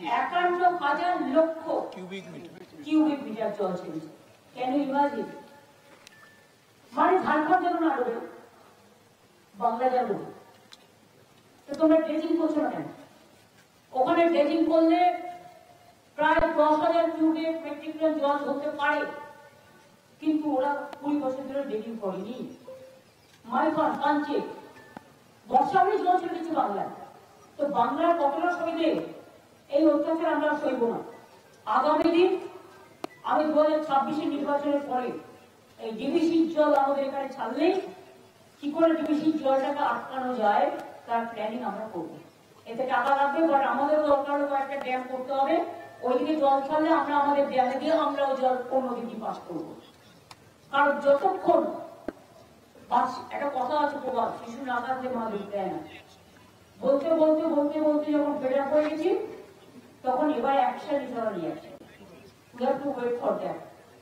51,000 লক্ষ cubic metre জল ছেড়েছে। Can you imagine? মানে ঝাড়খণ্ড যেন না ডোবে, বাংলা যেন ডোবে। তো তোমরা ড্রেজিং করছো না কেন? ওখানে ড্রেজিং করলে প্রায় 10,000 কিউবিক মেট্রিক টন জল ধরতে পারে, কিন্তু ওরা 20 বছর ধরে ড্রেজিং করেনি। মাইফান পাঞ্চে বর্ষা হলে জল ছেড়ে দিচ্ছে বাংলায়। তো বাংলার কতটা সইবে? এই অত্যাচার আমরা সইব না। আগামী দিন আমি 2026 নির্বাচনের পরে এই ডিবিসির জল আমাদের এখানে ছাড়লেই কি করে ডিবিসির জলটাকে আটকানো যায় তার প্ল্যানিং আমরা করবো। এতে টাকা লাগবে, বাট আমাদের দরকার একটা ড্যাম করতে হবে। ওইদিকে জল ছাড়লে আমরা আমাদের ড্যামে দিয়ে আমরাও জল অন্যদিকে পাস করবো। কারণ যতক্ষণ একটা কথা আছে প্রবাদ, শিশু না থাকলে মা দুধ দেয় না। বলতে বলতে বলতে বলতে যখন ফেডার হয়ে গেছি, তখন এবার action is our reaction. We have to wait for that.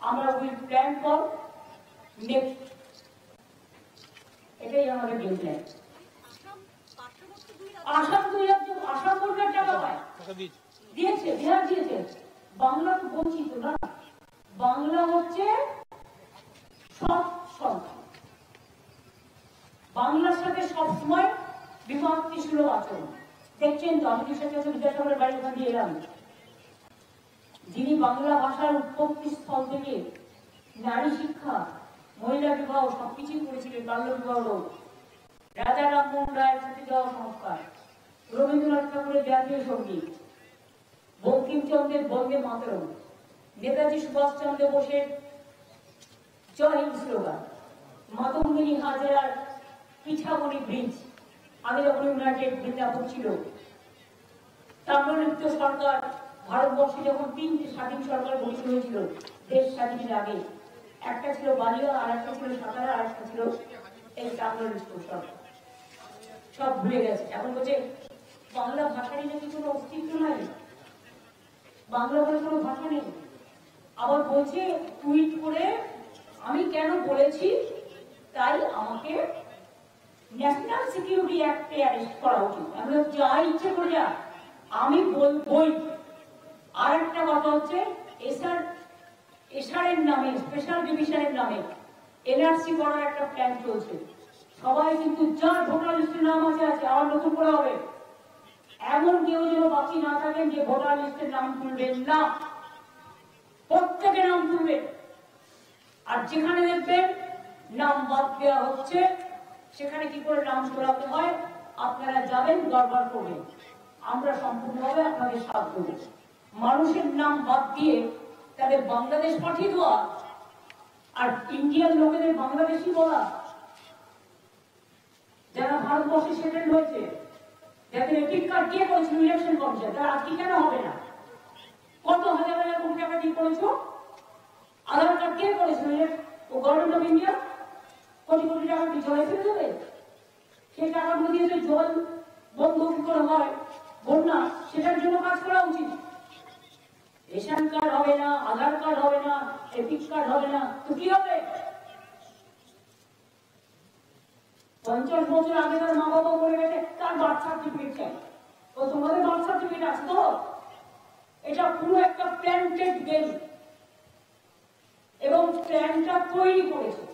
আমরা উইল প্ল্যান ফর নেক্সট। এটাই আমাদের গেম প্ল্যান। আসাম 2 লাখ, আসাম সরকার টাকা পায়, দিয়েছে, বিহার দিয়েছে। বাংলা তো বঞ্চিত না। বাংলা হচ্ছে সব সংখ্যা। বাংলার সাথে সবসময় বিভক্তি সুলভ আচরণ। দেখছেন তো, আমি বিদ্যাসাগরের বাড়ি ওখান দিয়ে এলাম। যিনি বাংলা ভাষার উৎপত্তি স্থল থেকে নারী শিক্ষা, মহিলা বিবাহ সবকিছুই করেছিলেন। বাল্য বিবাহ, রাজা রামমোহন রায়ের সাথে দেওয়া সংস্কার, রবীন্দ্রনাথ ঠাকুরের জাতীয় সঙ্গীত, বঙ্কিমচন্দ্রের বন্দে মাতরম, নেতাজি সুভাষ চন্দ্র বোসের জয় হিন্দ স্লোগান, মাতঙ্গিনী হাজরার পিঠামণি ব্রিজ, আগে যখন ইউনাইটেড বৃন্দাবন ছিল, তাম্রলিপ্ত সরকার, ভারতবর্ষে যখন 3টে স্বাধীন সরকার গঠিত হয়েছিল দেশ স্বাধীনের আগে, একটা ছিল বালিয়া, আর একটা ছিল সাতারা, আর একটা ছিল এই তাম্রলিপ্ত সরকার। সব ভুলে গেছে। এখন বলছে বাংলা ভাষারই নাকি কোনো অস্তিত্ব নাই, বাংলা বলে কোনো ভাষা নেই। আবার বলছে টুইট করে আমি কেন বলেছি তাই আমাকে ন্যাশনাল সিকিউরিটি অ্যাক্টে অ্যারেস্ট করা উচিত। আমি যা ইচ্ছে করে যা, আমি বলবই। আর একটা কথা হচ্ছে এসআরের নামে, স্পেশাল ডিভিশনের নামে এনআরসি করার একটা প্ল্যান চলছে। সবাই কিন্তু যার ভোটার লিস্টের নাম আছে আবার নতুন করে হবে। এমন কেউ যেন বাকি না থাকেন যে ভোটার লিস্টের নাম তুলবেন না, প্রত্যেকের নাম তুলবেন। আর যেখানে দেখবেন নাম বাদ দেওয়া হচ্ছে, সেখানে কি করে নাম সরাতে হয় আপনারা যাবেন, দরবার করবেন। আমরা সম্পূর্ণভাবে আপনাদের সাথ দেব। মানুষের নাম বাদ দিয়ে তাদের বাংলাদেশ পাঠিয়ে দেওয়া আর ইন্ডিয়ান লোকেদের বাংলাদেশি বলা, যারা ভারতবর্ষে সেটেল হয়েছে, যাদের এপিক কার্ড কে করেছিল ইলেকশন কমিশন, তারা আজকে কেন হবে না? কত হাজার হাজার কোটি টাকা দিয়ে করেছ? আধার কার্ড কে করেছিল? ও government of India crore crore টাকা কি জলে ফেলে দেবে? সেই টাকাগুলো দিয়ে জল বন্ধ কি করে হয়, বন্যা, সেটার জন্য কাজ করা উচিত। রেশন কার্ড হবে না, আধার কার্ড হবে না, এপিক কার্ড হবে না, তো কি হবে? 50 বছর আগে তার মা বাবা মরে গেছে, তার বার্থ সার্টিফিকেট চাই। তো তোমাদের বার্থ সার্টিফিকেট আছে তো? এটা পুরো একটা প্ল্যান্টেড গেম। এবং প্ল্যানটা তৈরি করেছে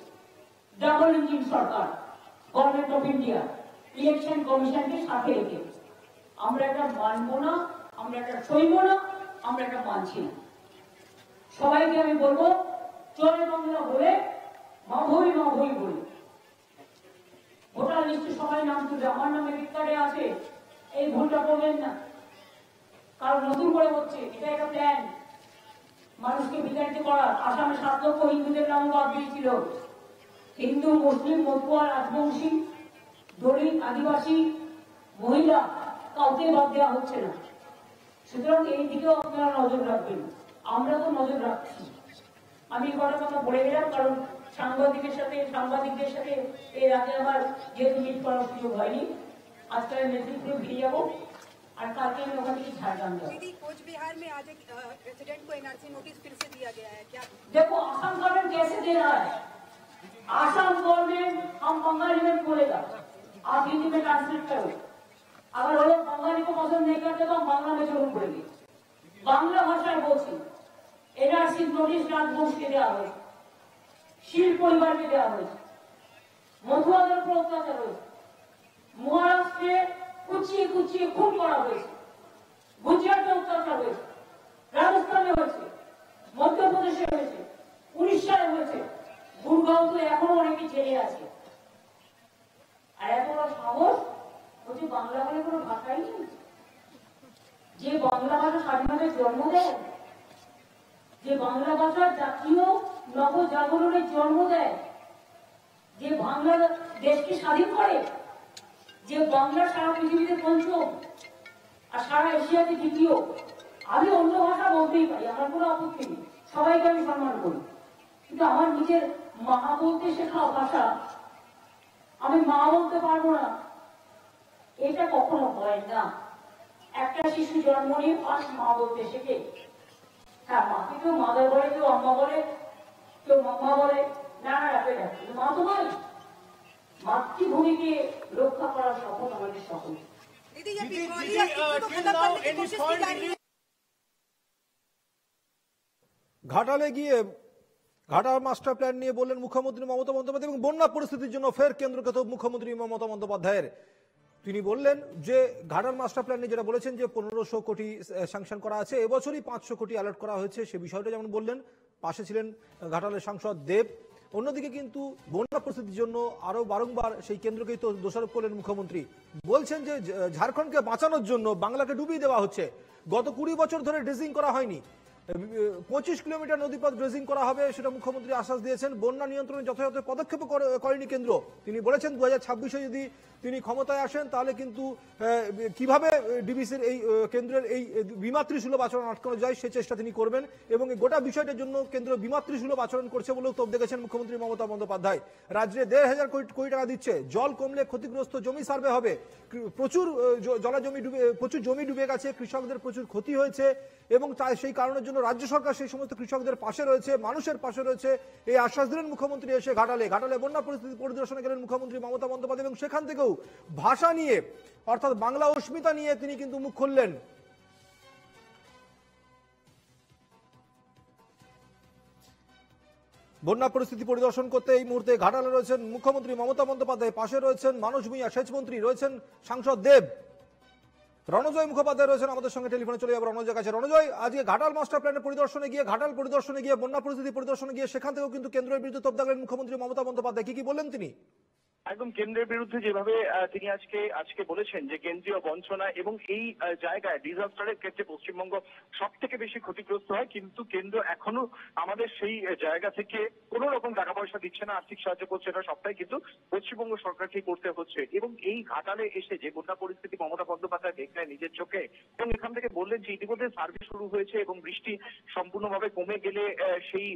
double engine Sarkar, government of India, election কমিশনকে সাথে রেখে। আমরা এটা মানবো না, আমরা এটা সইব না, আমরা এটা মানছি না। সবাইকে আমি বলবো, জয় বাংলা বলে মাভই মাভই বলি। ভোটার লিস্টে সবাই নাম তুলবে, আমার নামে রিকার্ডে আছে, এই ভুলটা করবেন না। কারণ নতুন করে হচ্ছে, এটা একটা প্ল্যান মানুষকে বিতাড়িত করার। আসামে 7 লক্ষ হিন্দুদের নাম বাদ দিয়েছিল। হিন্দু, মুসলিম, মতুয়া, রাজবংশী, দলিত, আদিবাসী, মহিলা কাউকে বাদ দেওয়া হচ্ছে না। সুতরাং এই দিকেও আপনারা নজর রাখবেন, আমরা তো নজর রাখছি। আমি কটা কথা বলে গেলাম, কারণ সাংবাদিকদের সাথে এর আগে আমার যেহেতু মিট করার সুযোগ হয়নি, আজকাল মেদিনীপুরে ফিরে যাবো, और कल के लोगों की झारखंड दीदी कोच बिहार में आज एक प्रेसिडेंट को एनआरसी नोटिस फिर से दिया गया है क्या? देखो असम गवर्नमेंट कैसे दे रहा है। असम गवर्नमेंट हम बंगाली में बोलेगा, आप हिंदी में ट्रांसलेट करो। अगर वो लोग बंगाली को पसंद नहीं करते तो हम बांग्ला में जरूर बोलेंगे। বাংলা ভাষায় বলছি, এনআরসির নোটিশ রাজবংশকে দেওয়া হয়েছে, শীল পরিবারকে দেওয়া হয়েছে, মধুয়াদের উপর অত্যাচার হয়েছে, মহারাষ্ট্রে কুচিয়ে কুচিয়ে খুন করা হয়েছে, গুজরাটে অত্যাচার হয়েছে, রাজস্থানে হয়েছে, মধ্যপ্রদেশে হয়েছে, উড়িষ্যায় হয়েছে, গুরগাঁও তো এখনো অনেকে জেলে আছে। আর এত বড় সাহস হচ্ছে বাংলা বলে কোনো ভাষাই নেই। যে বাংলা ভাষা স্বাধীনতার জন্ম দেয়, যে বাংলা ভাষার জাতীয় নবজাগরণের জন্ম দেয়, যে বাংলা দেশকে স্বাধীন করে, যে বাংলা সারা পৃথিবীতে পঞ্চম আর সারা এশিয়াতে দ্বিতীয়। আমি অন্য ভাষা বলতেই পারি, আমার কোনো আপত্তি নেই, সবাইকে আমি সম্মান করি, কিন্তু আমার নিজের মা বলতে শেখা ভাষা আমি মা বলতে পারবো না, এটা কখনো হয় না। একটা শিশু জন্ম নিয়ে ফার্স্ট মা বলতে শেখে। হ্যাঁ, মাকে কেউ মাদার বলে, কেউ আম্মা বলে, কেউ মাম্মা বলে, নানা ডাকে ডাকে, মা তো নয়। মাতৃভূমিকে রক্ষা করার শপথ আমাদের সকল। ঘাটালে গিয়ে ঘাটাল মাস্টার প্ল্যান নিয়ে বললেন মুখ্যমন্ত্রী মমতা বন্দ্যোপাধ্যায় এবং বন্যা পরিস্থিতির জন্য ফের কেন্দ্রকে তো মুখ্যমন্ত্রী মমতা বন্দ্যোপাধ্যায়ের। তিনি বললেন যে ঘাটাল মাস্টার প্ল্যান নিয়ে যেটা বলেছেন যে 1500 কোটি স্যাংশন করা আছে, এবছরই 500 কোটি অ্যালার্ট করা হয়েছে, সে বিষয়টা যেমন বললেন। পাশে ছিলেন ঘাটালের সাংসদ দেব। অন্যদিকে কিন্তু বন্যা পরিস্থিতির জন্য আরো বারংবার সেই কেন্দ্রকেই তো দোষারোপ করলেন মুখ্যমন্ত্রী। বলছেন যে ঝাড়খণ্ডকে বাঁচানোর জন্য বাংলাকে ডুবিয়ে দেওয়া হচ্ছে। গত 20 বছর ধরে ড্রেজিং করা হয়নি, 25 কিলোমিটার নদীপথ ড্রেজিং করা হবে, সেটা মুখ্যমন্ত্রী আশ্বাস দিয়েছেন। বন্যা নিয়ন্ত্রণে যথাযথ পদক্ষেপ করেনি কেন্দ্র। তিনি বলেছেন 2026-এ যদি তিনি ক্ষমতায় আসেন তাহলে কিন্তু কিভাবে ডিবিসির এই কেন্দ্রের এই বিমাতৃসুলভ আচরণ আটকানো যায় সে চেষ্টা তিনি করবেন, এবং এই গোটা বিষয়টার জন্য কেন্দ্র বিমাতৃসুলভ আচরণ করছে বলেও তোপ দেখেছেন মুখ্যমন্ত্রী মমতা বন্দ্যোপাধ্যায়। রাজ্যে 1500 কোটি টাকা দিচ্ছে, জল কমলে ক্ষতিগ্রস্ত জমি সার্ভে হবে, প্রচুর প্রচুর জমি ডুবে গেছে, কৃষকদের প্রচুর ক্ষতি হয়েছে, এবং তাই সেই কারণের জন্য রাজ্য সরকার সেই সমস্ত কৃষকদের পাশে রয়েছে, মানুষের পাশে রয়েছে। এই আশ্বাস দিলেন মুখ্যমন্ত্রী এসে ঘাটালে বন্যা পরিস্থিতি পরিদর্শনে গেলেন মুখ্যমন্ত্রী মমতা বন্দ্যোপাধ্যায়, এবং সেখান থেকেও ভাষা নিয়ে অর্থাৎ বাংলা অস্মিতা নিয়ে তিনি কিন্তু মুখ খুললেন। বন্যা পরিস্থিতি পরিদর্শন করতে এই মুহূর্তে ঘাটালে রয়েছেন মুখ্যমন্ত্রী মমতা বন্দ্যোপাধ্যায়, পাশে রয়েছেন মানস ভূঁইয়া সেচমন্ত্রী, রয়েছেন সাংসদ দেব। রণজয় মুখোপাধ্যায় রয়েছেন আমাদের সঙ্গে টেলিফোনে, চলে যাবো রণজয়ের কাছে। রণজয়, আজকে ঘাটাল মাস্টার প্ল্যানের পরিদর্শনে গিয়ে বন্যা পরিস্থিতি পরিদর্শনে গিয়ে সেখান থেকেও কিন্তু কেন্দ্রের বিরুদ্ধে তোপ দাগলেন মুখ্যমন্ত্রী মমতা বন্দ্যোপাধ্যায়। কি বললেন তিনি? একদম কেন্দ্রের বিরুদ্ধে যেভাবে তিনি আজকে বলেছেন যে কেন্দ্রীয় বঞ্চনা এবং এই জায়গায় ডিজাস্টারের ক্ষেত্রে পশ্চিমবঙ্গ সব থেকে বেশি ক্ষতিগ্রস্ত হয়, কিন্তু কেন্দ্র এখনো আমাদের সেই জায়গা থেকে কোনো রকম টাকা পয়সা দিচ্ছে না, আর্থিক সাহায্য করছে না, সবটাই কিন্তু পশ্চিমবঙ্গ সরকারকে করতে হচ্ছে। এবং এই ঘাটালে এসে যে বন্যা পরিস্থিতি মমতা বন্দ্যোপাধ্যায় দেখলেন নিজের চোখে, এবং এখান থেকে বললেন যে ইতিমধ্যে সার্ভে শুরু হয়েছে এবং বৃষ্টি সম্পূর্ণভাবে কমে গেলে সেই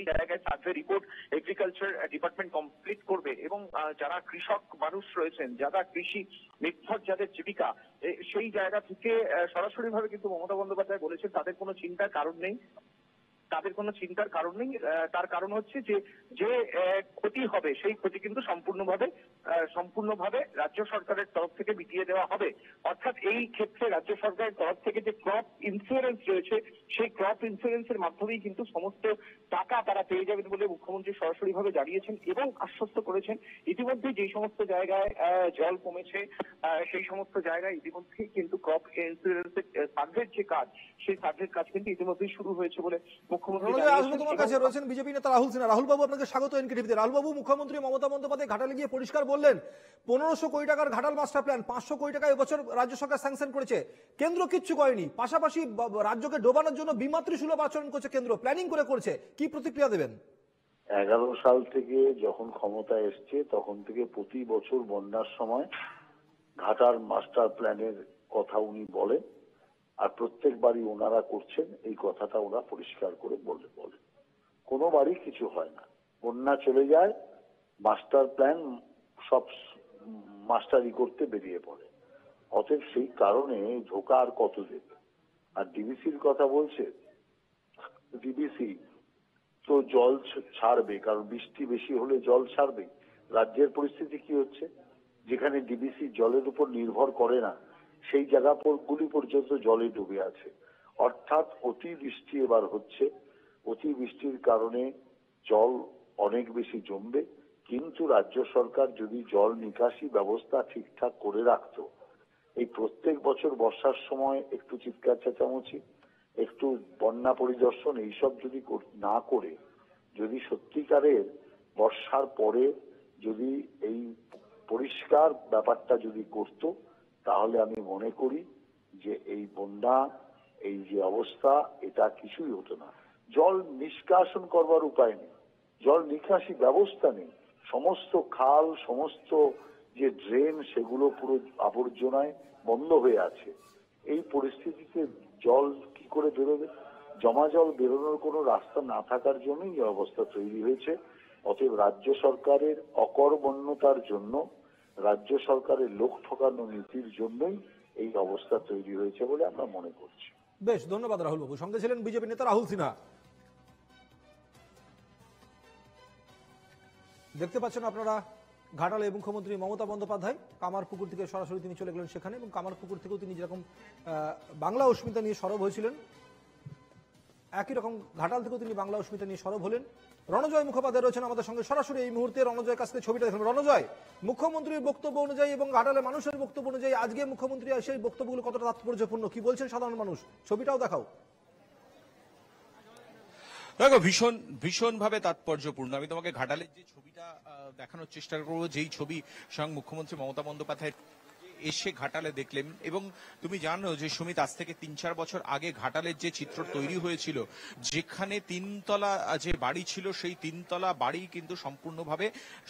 জায়গায় survey report agriculture department complete করবে, এবং যারা কৃষক মানুষ রয়েছেন, যারা কৃষি নির্ভর, যাদের জীবিকা, সেই জায়গা থেকে সরাসরি ভাবে কিন্তু মমতা বন্দ্যোপাধ্যায় বলেছেন তাদের কোনো চিন্তার কারণ নেই। তার কারণ হচ্ছে যে ক্ষতি হবে সেই ক্ষতি কিন্তু সম্পূর্ণভাবে রাজ্য সরকারের তরফ থেকে মিটিয়ে দেওয়া হবে। অর্থাৎ এই ক্ষেত্রে রাজ্য সরকারের তরফ থেকে যে ক্রপ ইন্স্যুরেন্স রয়েছে, সেই ক্রপ ইন্স্যুরেন্সের মাধ্যমেই কিন্তু সমস্ত টাকা তারা পেয়ে যাবেন বলে মুখ্যমন্ত্রী সরাসরি ভাবে জানিয়েছেন এবং আশ্বস্ত করেছেন। ইতিমধ্যে যে সমস্ত জায়গায় জল কমেছে সেই সমস্ত জায়গায় ইতিমধ্যেই কিন্তু ক্রপ ইন্স্যুরেন্সের সার্ভের যে কাজ, সেই সার্ভের কাজ কিন্তু ইতিমধ্যেই শুরু হয়েছে বলে তোমার কাছে রয়েছেন বিজেপি নেতা রাহুল সিনহা। রাহুল বাবু, আপনাকে স্বাগত এনকেটিভিতে। রাহুল বাবু, মুখ্যমন্ত্রী মমতা বন্দ্যোপাধ্যায় ঘাটালে গিয়ে পরিষ্কার বললেন 1500 কোটি টাকার ঘাটাল মাস্টার প্ল্যান, 500 কোটি টাকা এবছর রাজ্য সরকার স্যাংশন করেছে, কেন্দ্র কিচ্ছু করেনি, পাশাপাশি রাজ্যকে ডোবানোর জন্য বিমাতৃসুলভ আচরণ করছে কেন্দ্র, প্ল্যানিং করছে। কি প্রতিক্রিয়া দেবেন? 11 সাল থেকে যখন ক্ষমতা এসছে তখন থেকে প্রতি বছর বন্যার সময় ঘাটাল মাস্টার প্ল্যানের কথা উনি বলেন, আর প্রত্যেকবারই ওনারা করছেন এই কথাটা ওরা পরিষ্কার করে বলেন। কোনোবারই কিছু হয় না, বন্যা চলে যায়, মাস্টার প্ল্যান সব মাস্টারি করতে বেরিয়ে পড়ে। অতএব সেই কারণে ধোকা আর কত দেবে। আর ডিবিসির কথা বলছে, ডিবিসি তো জল ছাড়বে, কারণ বৃষ্টি বেশি হলে জল ছাড়বে। রাজ্যের পরিস্থিতি কি হচ্ছে, যেখানে ডিবিসি জলের উপর নির্ভর করে না সেই জায়গাগুলি পর্যন্ত জলে ডুবে আছে। অর্থাৎ অতিবৃষ্টি এবার হচ্ছে, অতিবৃষ্টির কারণে জল অনেক বেশি জমবে, কিন্তু রাজ্য সরকার যদি জল নিকাশি ব্যবস্থা ঠিকঠাক করে রাখতো, এই প্রত্যেক বছর বর্ষার সময় একটু চিৎকার চেঁচামেচি, একটু বন্যা পরিদর্শন এইসব যদি না করে যদি সত্যিকারের বর্ষার পরে যদি এই পরিষ্কার ব্যাপারটা যদি করত, তাহলে আমি মনে করি যে এই বন্যা, এই যে অবস্থা, এটা কিছুই হতো না। জল নিষ্কাশন করবার উপায় নেই, জল নিকাশি ব্যবস্থা নেই, সমস্ত খাল, সমস্ত যে ড্রেন, সেগুলো পুরো আবর্জনায় বন্ধ হয়ে আছে। এই পরিস্থিতিতে জল কি করে বেরোবে? জমা জল বেরোনোর কোনো রাস্তা না থাকার জন্যই এই অবস্থা তৈরি হয়েছে। অতএব রাজ্য সরকারের অকর্মণ্যতার জন্য, রাজ্য সরকারের লোক ঠকানো নীতির জন্যই এই অবস্থা তৈরি হয়েছে বলে আমরা মনে করছি। বেশ, ধন্যবাদ রাহুল বাবু। সঙ্গে ছিলেন বিজেপি নেতা রাহুল সিনহা। দেখতে পাচ্ছেন আপনারা ঘাটালে মুখ্যমন্ত্রী মমতা বন্দ্যোপাধ্যায় কামারপুকুর থেকে সরাসরি তিনি চলে গেলেন সেখানে, এবং কামারপুকুর থেকেও তিনি যেরকম বাংলা অস্মিতা নিয়ে সরব হয়েছিলেন, একই রকম ঘাটাল থেকেও তিনি বাংলা অস্মিতা নিয়ে সরব হলেন। রণজয় মুখোপাধ্যায় রয়েছেন আমাদের সঙ্গে সরাসরি এই মুহূর্তে। রণজয়ের কাছ থেকে ছবিটা দেখলেন। রণজয়, মুখ্যমন্ত্রীর বক্তব্য অনুযায়ী এবং ঘাটালের মানুষের বক্তব্য অনুযায়ী আজকে মুখ্যমন্ত্রী সেই বক্তব্যগুলো কতটা তাৎপর্যপূর্ণ, কি বলছেন সাধারণ মানুষ, ছবিটাও দেখাও। দেখো, ভীষণ ভাবে তাৎপর্যপূর্ণ। আমি তোমাকে ঘাটালের যে ছবিটা দেখানোর চেষ্টা করবো, যেই ছবি স্বয়ং মুখ্যমন্ত্রী মমতা বন্দ্যোপাধ্যায় এসে ঘাটালে দেখলেন। এবং তুমি জানো যে সুমিত, আজ থেকে 3-4 বছর আগে ঘাটালের যে চিত্র তৈরি হয়েছিল, যেখানে 3তলা যে বাড়ি ছিল, সেই 3তলা বাড়ি কিন্তু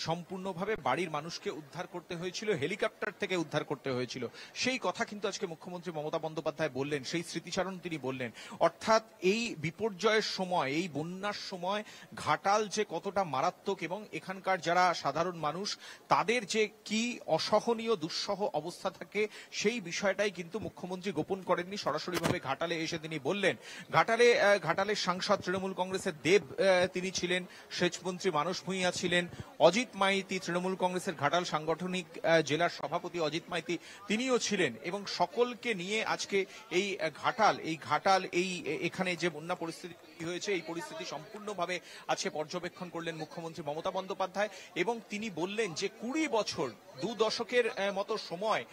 সম্পূর্ণভাবে বাড়ির মানুষকে উদ্ধার করতে হয়েছিল, হেলিকপ্টার থেকে উদ্ধার করতে হয়েছিল। সেই কথা কিন্তু আজকে মুখ্যমন্ত্রী মমতা বন্দ্যোপাধ্যায় বললেন, সেই স্মৃতিচারণ তিনি বললেন। অর্থাৎ এই বিপর্যয়ের সময়, এই বন্যার সময় ঘাটাল যে কতটা মারাত্মক এবং এখানকার যারা সাধারণ মানুষ তাদের যে কি অসহনীয় দুঃসহ অবস্থা থাকে, সেই বিষয়টাই কিন্তু মুখ্যমন্ত্রী গোপন করেননি। সরাসরিভাবে ঘাটালে এসে তিনি বললেন। ঘাটালের সাংসদ তৃণমূল কংগ্রেসের দেব তিনি ছিলেন, সেচমন্ত্রী মানস ভূঁইয়া ছিলেন, অজিত মাইতি তৃণমূল কংগ্রেসের ঘাটাল সাংগঠনিক জেলার সভাপতি অজিত মাইতি তিনিও ছিলেন, এবং সকলকে নিয়ে আজকে এই ঘাটাল এখানে যে বন্যা পরিস্থিতি হয়েছে, এই পরিস্থিতি সম্পূর্ণভাবে আজকে পর্যবেক্ষণ করলেন মুখ্যমন্ত্রী মমতা বন্দ্যোপাধ্যায়। এবং তিনি বললেন যে 20 বছর, 2 দশকের মতো সময়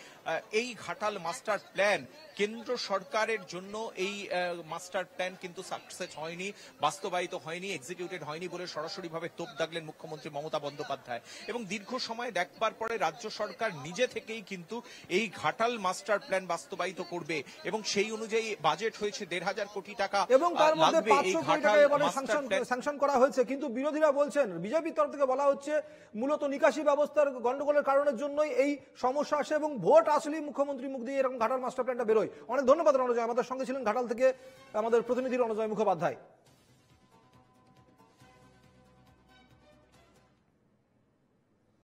এই ঘাটাল মাস্টার প্ল্যান, কেন্দ্র সরকারের জন্য এই মাস্টার প্ল্যান কিন্তু সাকসেস হয়নি, বাস্তবায়িত হয়নি, এক্সিকিউটেড হয়নি বলে সরাসরিভাবে তোপ দাগলেন মুখ্যমন্ত্রী মমতা বন্দ্যোপাধ্যায়। এবং দীর্ঘ সময় দেখবার পরে রাজ্য সরকার নিজে থেকেই কিন্তু এই ঘাটাল মাস্টার প্ল্যান বাস্তবায়িত করবে, এবং সেই অনুযায়ী বাজেট হয়েছে 1,500 কোটি টাকা, এবং তার মধ্যে 500 কোটি টাকা এবারে লাগবে। স্যাংশন করা হয়েছে। কিন্তু বিরোধীরা বলছেন, বিজেপির তরফ থেকে বলা হচ্ছে মূলত নিকাশি ব্যবস্থার গন্ডগোলের কারণের জন্যই এই সমস্যা আসে, এবং ভোট আসলেই মুখ্যমন্ত্রী মুখ দিয়ে এরকম ঘাটাল মাস্টার প্ল্যানটা বেরোয়। অনেক ধন্যবাদ রণজয়। আমাদের সঙ্গে ছিলেন ঘাটাল থেকে আমাদের প্রতিনিধি রণজয় মুখোপাধ্যায়।